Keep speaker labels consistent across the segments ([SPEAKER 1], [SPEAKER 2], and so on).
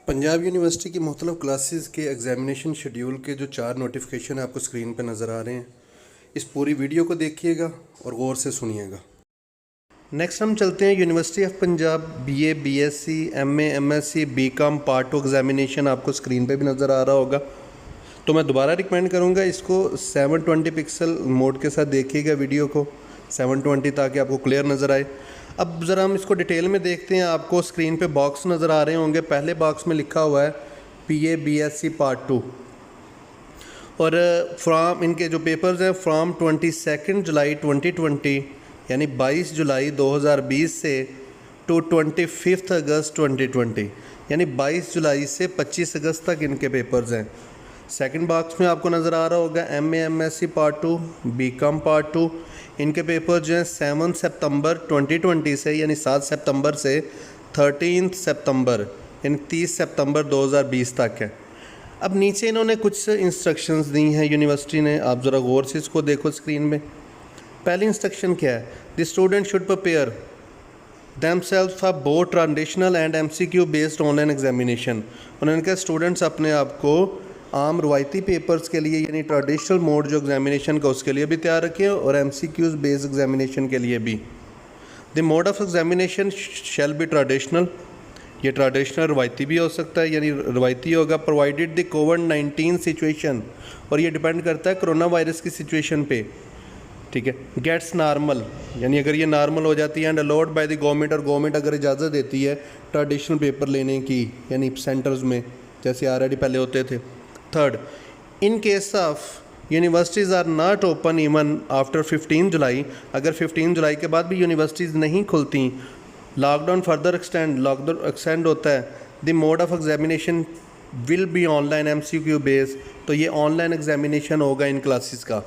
[SPEAKER 1] Punjab university की मुख्तलिफ classes के एग्ज़ामिनेशन शेड्यूल के जो 4 नोटिफिकेशन आपको स्क्रीन पर नज़र आ रहे हैं, इस पूरी वीडियो को देखिएगा और गौर से सुनिएगा। नेक्स्ट हम चलते हैं university of Punjab BA, BSc, MA, MSc, BCom part 2 examination आपको स्क्रीन पे भी नज़र आ रहा होगा। तो मैं दोबारा रिकमेंड करूँगा इसको 720 पिक्सल मोड के साथ देखिएगा वीडियो को 720, ताकि आपको क्लियर नज़र आए। अब ज़रा हम इसको डिटेल में देखते हैं। आपको स्क्रीन पे बॉक्स नज़र आ रहे होंगे। पहले बॉक्स में लिखा हुआ है बीए, बीएससी पार्ट 2 और फ्रॉम इनके जो पेपर्स हैं फ्रॉम 22 जुलाई 2020 यानी 22 जुलाई 2020 से टू 25 अगस्त 2020 यानी 22 जुलाई से 25 अगस्त तक इनके पेपर्स हैं। सेकंड बॉक्स में आपको नज़र आ रहा होगा MA, MSc part 2, BCom part 2। इनके पेपर जो हैं 7 सितंबर 2020 से यानी 7 सितंबर से 13 सितंबर यानी 30 सितंबर 2020 तक है। अब नीचे इन्होंने कुछ इंस्ट्रक्शंस दी हैं यूनिवर्सिटी ने, आप ज़रा गौर से इसको देखो स्क्रीन में। पहली इंस्ट्रक्शन क्या है? The student should prepare themselves for both traditional and MCQ based online examination. उन्होंने कहा स्टूडेंट्स अपने आप को आम रवायती पेपर्स के लिए यानी ट्रेडिशनल मोड जो एग्जामिनेशन का उसके लिए भी तैयार रखें और MCQs बेस्ड एग्जामिनेशन के लिए भी। The mode of examination shall be traditional, ये ट्रेडिशनल रवायती भी हो सकता है यानी रवायती होगा, प्रोवाइडेड द कोविड-19 सिचुएशन, और ये डिपेंड करता है कोरोना वायरस की सिचुएशन पे। ठीक है, गेट्स नॉर्मल यानी अगर ये नॉर्मल हो जाती है and allowed by the government, और गवर्नमेंट अगर इजाज़त देती है ट्रेडिशनल पेपर लेने की यानी सेंटर्स में जैसे ऑलरेडी पहले होते थे। Third, in case of universities are not open even after 15 July, अगर 15 जुलाई के बाद भी यूनिवर्सिटीज़ नहीं खुलती, लॉकडाउन फर्दर एक्सटेंड होता है, the mode of examination will be online MCQ base, तो ये ऑनलाइन एग्जामिनेशन होगा इन क्लासेस का।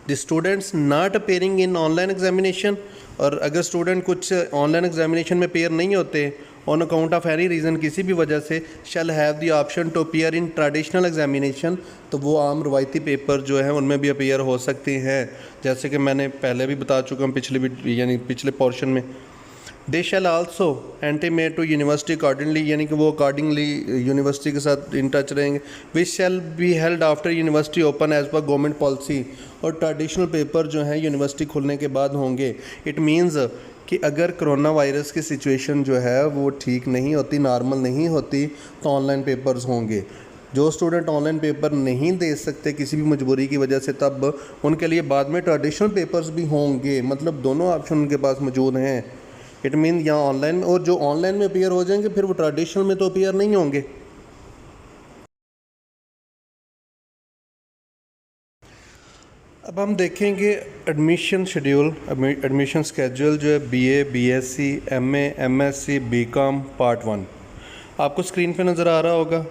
[SPEAKER 1] The students not appearing in online examination, और अगर स्टूडेंट कुछ ऑनलाइन एग्जामिनेशन में अपेयर नहीं होते on account of any reason, किसी भी वजह से, shall have the option to appear in traditional examination, तो वो आम रवायती पेपर जो है उनमें भी अपेयर हो सकते हैं, जैसे कि मैंने पहले भी बता चुका हूँ पिछले पोर्शन में। They shall also intimate to university accordingly, यानी कि वो अकॉर्डिंगली यूनिवर्सिटी के साथ इन टच रहेंगे। Which shall be held after university open as per government policy, और ट्रेडिशनल पेपर जो हैं यूनिवर्सिटी खुलने के बाद होंगे। इट मीन्स कि अगर कोरोना वायरस की सिचुएशन जो है वो ठीक नहीं होती, नॉर्मल नहीं होती, तो ऑनलाइन पेपर्स होंगे। जो स्टूडेंट ऑनलाइन पेपर नहीं दे सकते किसी भी मजबूरी की वजह से, तब उनके लिए बाद में ट्रेडिशनल पेपर्स भी होंगे, मतलब दोनों ऑप्शन उनके पास मौजूद हैं। इट मीन यहाँ ऑनलाइन, और जो ऑनलाइन में अपेयर हो जाएंगे फिर वो ट्रेडिशनल में तो अपेयर नहीं होंगे। अब हम देखेंगे एडमिशन शेड्यूल, एडमिशन स्केड्यूल जो है BA, BSc, MA, MSc, BCom part 1 आपको स्क्रीन पे नज़र आ रहा होगा।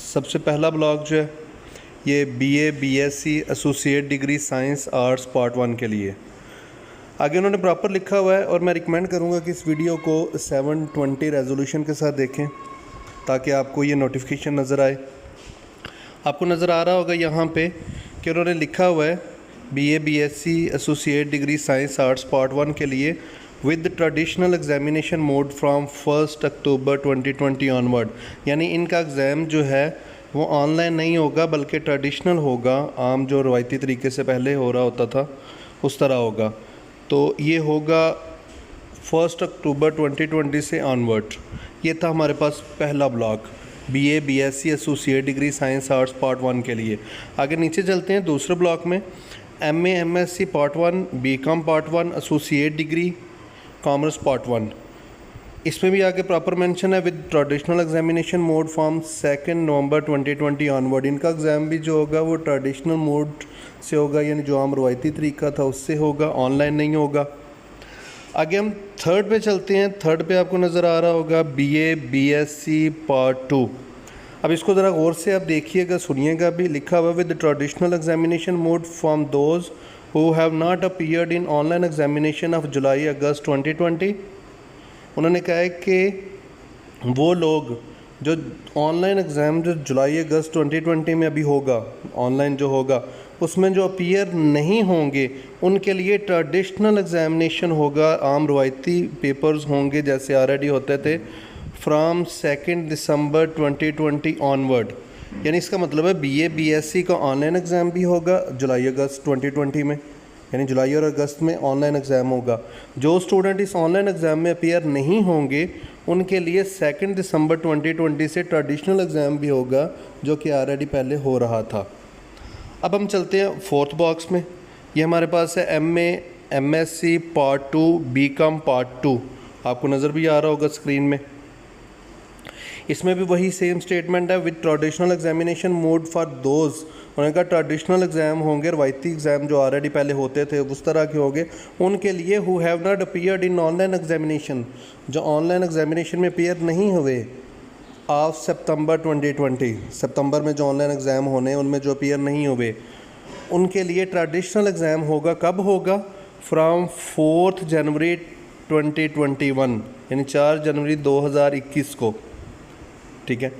[SPEAKER 1] सबसे पहला ब्लॉक जो है ये BA, BSc associate degree science arts part 1 के लिए। आगे उन्होंने प्रॉपर लिखा हुआ है, और मैं रिकमेंड करूँगा कि इस वीडियो को 720 रेजोल्यूशन के साथ देखें ताकि आपको ये नोटिफिकेशन नज़र आए। आपको नज़र आ रहा होगा यहाँ पे कि उन्होंने लिखा हुआ है BA, BSc associate degree science arts part 1 के लिए with traditional examination mode from 1 October 2020 onward, यानी इनका एग्ज़ाम जो है वो ऑनलाइन नहीं होगा बल्कि ट्रेडिशनल होगा, आम जो रवायती तरीके से पहले हो रहा होता था उस तरह होगा। तो ये होगा 1 अक्टूबर 2020 से ऑनवर्ड। ये था हमारे पास पहला block BA, BSc associate degree science arts part 1 के लिए। आगे नीचे चलते हैं दूसरे ब्लॉक में MA, MSc part 1, BCom part 1, associate degree commerce part 1। इसमें भी आगे प्रॉपर मेंशन है with traditional examination mode from 2 November 2020 onward. इनका एग्ज़ाम भी जो होगा वो ट्रेडिशनल मोड से होगा, यानी जो आम रवायती तरीका था उससे होगा, ऑनलाइन नहीं होगा। आगे हम थर्ड पे चलते हैं। थर्ड पे आपको नज़र आ रहा होगा बीए, बीएससी पार्ट 2। अब इसको ज़रा गौर से आप देखिएगा, सुनिएगा भी। लिखा हुआ with traditional examination mode from those who have not appeared in online examination of July August 2020। उन्होंने कहा है कि वो लोग जो ऑनलाइन एग्ज़ाम जो जुलाई अगस्त 2020 में अभी होगा, ऑनलाइन जो होगा, उसमें जो अपीयर नहीं होंगे उनके लिए ट्रेडिशनल एग्जामिनेशन होगा, आम रवायती पेपर्स होंगे जैसे ऑलरेडी होते थे फ्राम 2 दिसंबर 2020 ऑनवर्ड, यानी इसका मतलब है BA BSc का ऑनलाइन एग्ज़ाम भी होगा जुलाई अगस्त 2020 में, यानी जुलाई और अगस्त में ऑनलाइन एग्ज़ाम होगा। जो स्टूडेंट इस ऑनलाइन एग्ज़ाम में अपीयर नहीं होंगे उनके लिए 2 दिसंबर 2020 से ट्रेडिशनल एग्ज़ाम भी होगा, जो कि ऑलरेडी पहले हो रहा था। अब हम चलते हैं फोर्थ बॉक्स में। ये हमारे पास है MA MSc part 2 BCom part 2, आपको नज़र भी आ रहा होगा स्क्रीन में। इसमें भी वही सेम स्टेटमेंट है, with traditional examination mode for those, उन्होंने कहा ट्रेडिशनल एग्ज़ाम होंगे, रवायती एग्ज़ाम जो ऑलरेडी पहले होते थे उस तरह के होंगे उनके लिए, who have not appeared in online examination, जो ऑनलाइन एग्जामिनेशन में अपीयर नहीं हुए ऑफ सितंबर 2020, सितंबर में जो ऑनलाइन एग्ज़ाम होने हैं उनमें जो अपीयर नहीं हुए उनके लिए ट्रेडिशनल एग्ज़ाम होगा। कब होगा? फ्राम 4 जनवरी 2021, यानी 4 जनवरी 2021 को। ठीक है,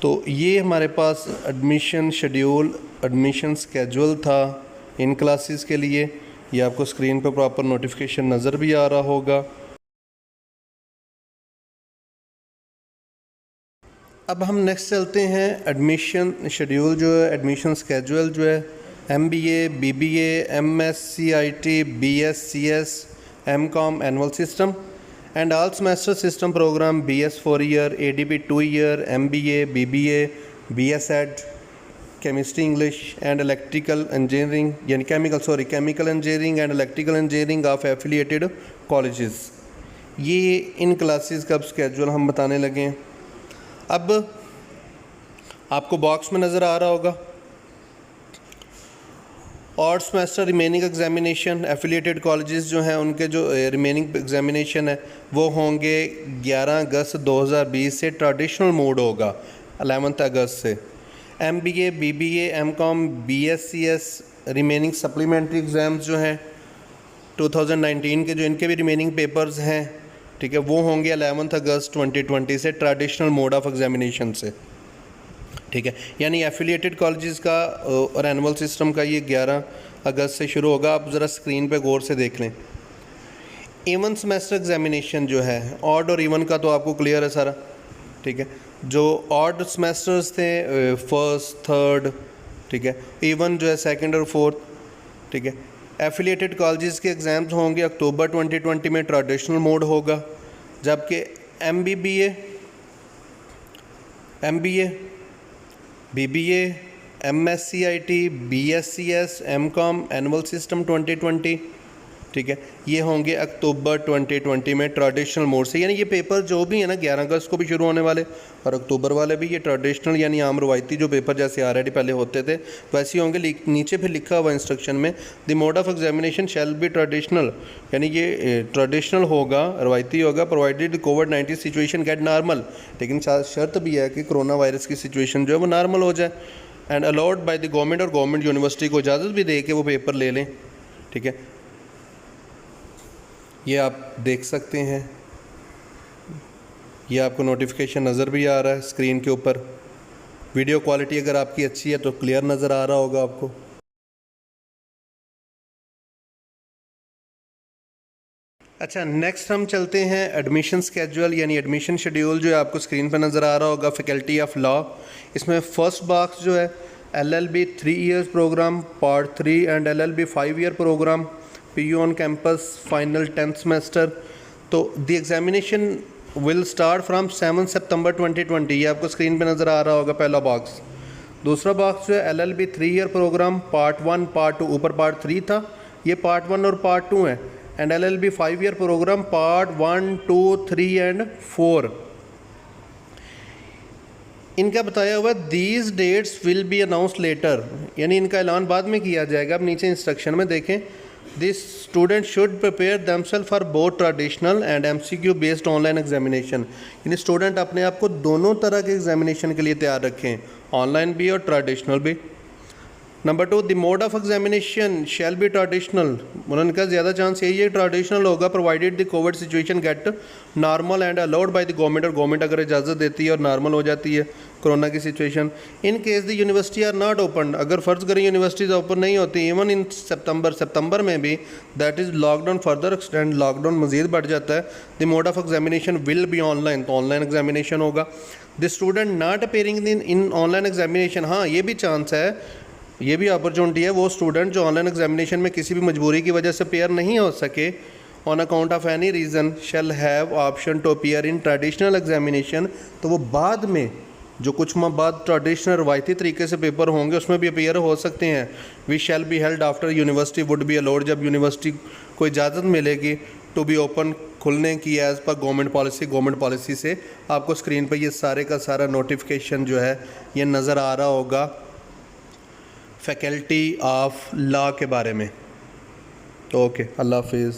[SPEAKER 1] तो ये हमारे पास एडमिशन शेड्यूल, एडमिशन स्केजुअल था इन क्लासेस के लिए। ये आपको स्क्रीन पर प्रॉपर नोटिफिकेशन नज़र भी आ रहा होगा। अब हम नेक्स्ट चलते हैं एडमिशन शेड्यूल जो है, एडमिशन स्केजुअल जो है MBA BBA MSc IT BScs MCom annual system and all semester system program BS 4 year, ADP 2 year, MBA, BBA, BSEd, chemistry English and electrical engineering, यानी chemical engineering and electrical engineering of affiliated colleges। ये इन classes का अब schedule हम बताने लगे हैं। अब आपको बॉक्स में नज़र आ रहा होगा और semester remaining examination affiliated colleges जो हैं उनके जो रिमेनिंग एग्जामिनेशन है वो होंगे 11 अगस्त 2020 से, ट्रेडिशनल मोड होगा 11 अगस्त से। MBA BBA MCom BScs remaining supplementary exams जो हैं 2019 के, जो इनके भी रिमेनिंग पेपर्स हैं, ठीक है, वो होंगे 11 अगस्त 2020 से ट्रेडिशनल मोड ऑफ एग्जामिनेशन से। ठीक है, यानी एफिलिएटेड कॉलेजेस का और एनुअल सिस्टम का ये 11 अगस्त से शुरू होगा। आप ज़रा स्क्रीन पे गौर से देख लें। इवन सेमेस्टर एग्जामिनेशन जो है, ऑड और इवन का तो आपको क्लियर है सारा। ठीक है, जो ऑड सेमेस्टर्स थे फर्स्ट थर्ड, ठीक है, इवन जो है सेकंड और फोर्थ। ठीक है, एफिलिएटेड कॉलेजेस के एग्ज़ाम्स होंगे अक्टूबर 2020 में, ट्रेडिशनल मोड होगा। जबकि MBA BBA MSc IT BScs MCom annual system 2020, ठीक है, ये होंगे अक्टूबर 2020 में ट्रेडिशनल मोड से। यानी ये पेपर जो भी है ना 11 अगस्त को भी शुरू होने वाले और अक्टूबर वाले भी, ये ट्रेडिशनल यानी आम रवायती जो पेपर जैसे ऑलरेडी पहले होते थे वैसे होंगे। नीचे फिर लिखा हुआ इंस्ट्रक्शन में, the mode of examination shall be traditional, यानी ये ट्रेडिशनल होगा, रवायती होगा, प्रोवाइडेड कोविड-19 सिचुएशन गेट नॉर्मल, लेकिन शर्त भी है कि कोरोना वायरस की सिचुएशन जो है वो नॉर्मल हो जाए, and allowed by the government, और गवर्नमेंट यूनिवर्सिटी को इजाज़त भी दे के वो पेपर ले लें। ठीक है, ये आप देख सकते हैं, ये आपको नोटिफिकेशन नज़र भी आ रहा है स्क्रीन के ऊपर। वीडियो क्वालिटी अगर आपकी अच्छी है तो क्लियर नज़र आ रहा होगा आपको। अच्छा, नेक्स्ट हम चलते हैं एडमिशन स्केजुअल यानी एडमिशन शेड्यूल जो है आपको स्क्रीन पर नज़र आ रहा होगा। फैकल्टी ऑफ लॉ, इसमें फर्स्ट बॉक्स जो है LLB 3 years programme part 3 and LLB 5 year programme PU on campus final 10th semester. तो the examination will start from 7 September 2020, ये आपको स्क्रीन पे नज़र आ रहा होगा पहला बॉक्स। दूसरा बॉक्स जो है LLB 3 year programme part 1 part 2, ऊपर पार्ट 3 था, ये पार्ट 1 और पार्ट 2 है, and LLB 5 year programme part 1 2 3 and 4। इनका बताया हुआ these dates will be announce later, यानी इनका ऐलान बाद में किया जाएगा। अब नीचे इंस्ट्रक्शन में देखें, this student should prepare themselves for both traditional and MCQ based online examination, यानी स्टूडेंट अपने आप को दोनों तरह के एग्जामिनेशन के लिए तैयार रखें, ऑनलाइन भी और ट्रेडिशनल भी। Number 2, the mode of examination shall be traditional. उन्होंने कहा ज़्यादा चांस यही है ट्रेडिशनल होगा, provided the Covid situation get normal and allowed by the government, और गवर्नमेंट अगर इजाज़त देती है और नॉर्मल हो जाती है कोरोना की situation. In case the university are not open, अगर फ़र्ज़ करें यूनिवर्सिटीज़ ओपन नहीं होती इवन इन सितंबर में भी, that is lockdown further extend, lockdown मज़ीद बढ़ जाता है। The mode of examination will be online, तो ऑनलाइन एग्जामिनेशन होगा। The student not appearing in online examination, हाँ ये भी चांस है, ये भी अपॉर्चुनिटी है, वो स्टूडेंट जो ऑनलाइन एग्जामिनेशन में किसी भी मजबूरी की वजह से अपेयर नहीं हो सके on account of any reason shall have option to appear in traditional examination, तो वो बाद में जो कुछ माह बाद ट्रेडिशनल रवायती तरीके से पेपर होंगे उसमें भी अपेयर हो सकते हैं। We shall be held after university would be allowed, जब यूनिवर्सिटी को इजाज़त मिलेगी टू बी ओपन, खुलने की एज़ पर गवर्नमेंट पॉलिसी से। आपको स्क्रीन पर ये सारे का सारा नोटिफिकेशन जो है ये नज़र आ रहा होगा फैकल्टी ऑफ लॉ के बारे में। ओके, अल्लाह हाफिज़।